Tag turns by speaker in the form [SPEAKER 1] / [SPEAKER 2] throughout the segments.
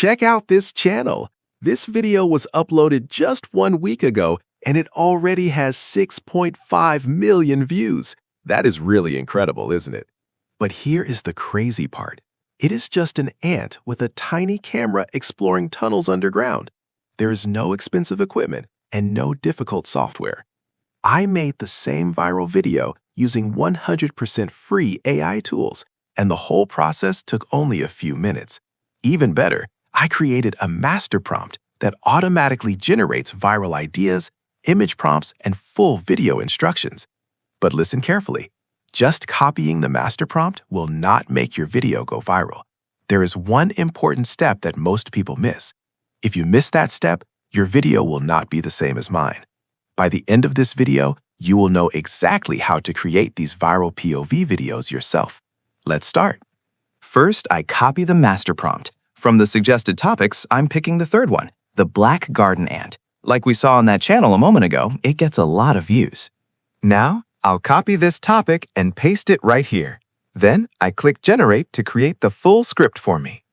[SPEAKER 1] check out this channel. This video was uploaded just 1 week ago, and it already has 6.5 million views. That is really incredible, isn't it? But here is the crazy part. It is just an ant with a tiny camera exploring tunnels underground. There is no expensive equipment and no difficult software. I made the same viral video using 100% free AI tools, and the whole process took only a few minutes. Even better, I created a master prompt that automatically generates viral ideas, image prompts, and full video instructions. But listen carefully. Just copying the master prompt will not make your video go viral. There is one important step that most people miss. If you miss that step, your video will not be the same as mine. By the end of this video, you will know exactly how to create these viral POV videos yourself. Let's start.
[SPEAKER 2] First, I copy the master prompt. From the suggested topics, I'm picking the third one, the black garden ant. Like we saw on that channel a moment ago, it gets a lot of views. Now, I'll copy this topic and paste it right here. Then, I click Generate to create the full script for me.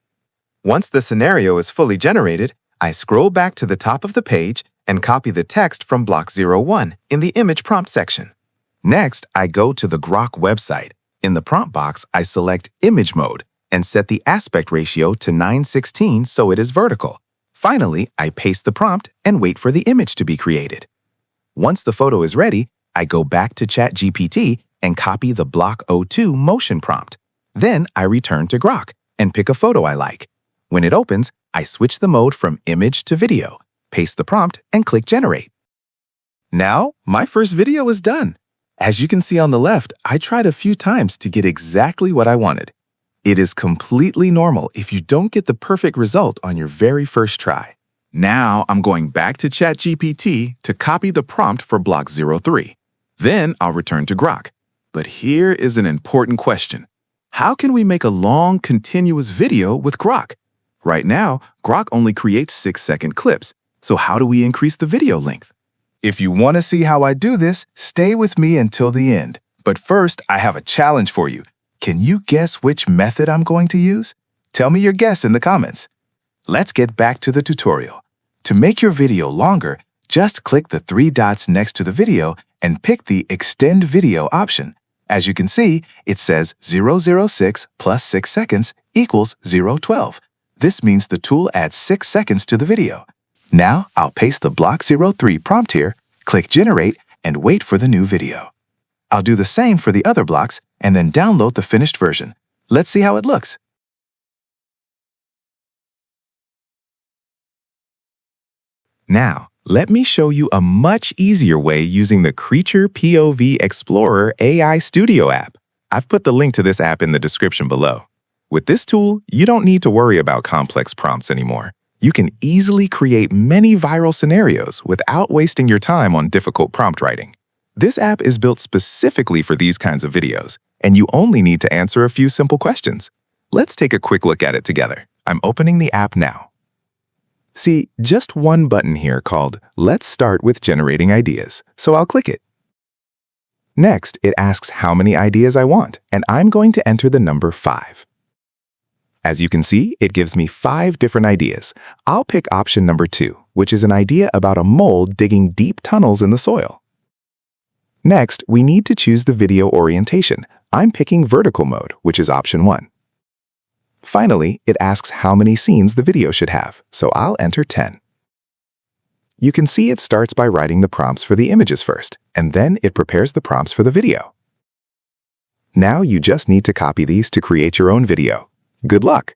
[SPEAKER 2] Once the scenario is fully generated, I scroll back to the top of the page and copy the text from block 01 in the image prompt section. Next, I go to the Grok website. In the prompt box, I select Image Mode and set the aspect ratio to 9:16 so it is vertical. Finally, I paste the prompt and wait for the image to be created. Once the photo is ready, I go back to ChatGPT and copy the block 02 motion prompt. Then I return to Grok and pick a photo I like. When it opens, I switch the mode from image to video, paste the prompt, and click Generate. Now, my first video is done. As you can see on the left, I tried a few times to get exactly what I wanted. It is completely normal if you don't get the perfect result on your very first try. Now, I'm going back to ChatGPT to copy the prompt for block 03. Then I'll return to Grok. But here is an important question. How can we make a long, continuous video with Grok? Right now, Grok only creates 6-second clips. So how do we increase the video length? If you want to see how I do this, stay with me until the end. But first, I have a challenge for you. Can you guess which method I'm going to use? Tell me your guess in the comments. Let's get back to the tutorial. To make your video longer, just click the 3 dots next to the video and pick the Extend Video option. As you can see, it says 006 plus 6 seconds equals 012. This means the tool adds 6 seconds to the video. Now, I'll paste the block 03 prompt here, click Generate, and wait for the new video. I'll do the same for the other blocks and then download the finished version. Let's see how it looks. Now, let me show you a much easier way using the Creature POV Explorer AI Studio app. I've put the link to this app in the description below. With this tool, you don't need to worry about complex prompts anymore. You can easily create many viral scenarios without wasting your time on difficult prompt writing. This app is built specifically for these kinds of videos, and you only need to answer a few simple questions. Let's take a quick look at it together. I'm opening the app now. See, just one button here called Let's Start with Generating Ideas, so I'll click it. Next, it asks how many ideas I want, and I'm going to enter the number 5. As you can see, it gives me 5 different ideas. I'll pick option number 2, which is an idea about a mole digging deep tunnels in the soil. Next, we need to choose the video orientation. I'm picking vertical mode, which is option 1. Finally, it asks how many scenes the video should have, so I'll enter 10. You can see it starts by writing the prompts for the images first, and then it prepares the prompts for the video. Now you just need to copy these to create your own video. Good luck!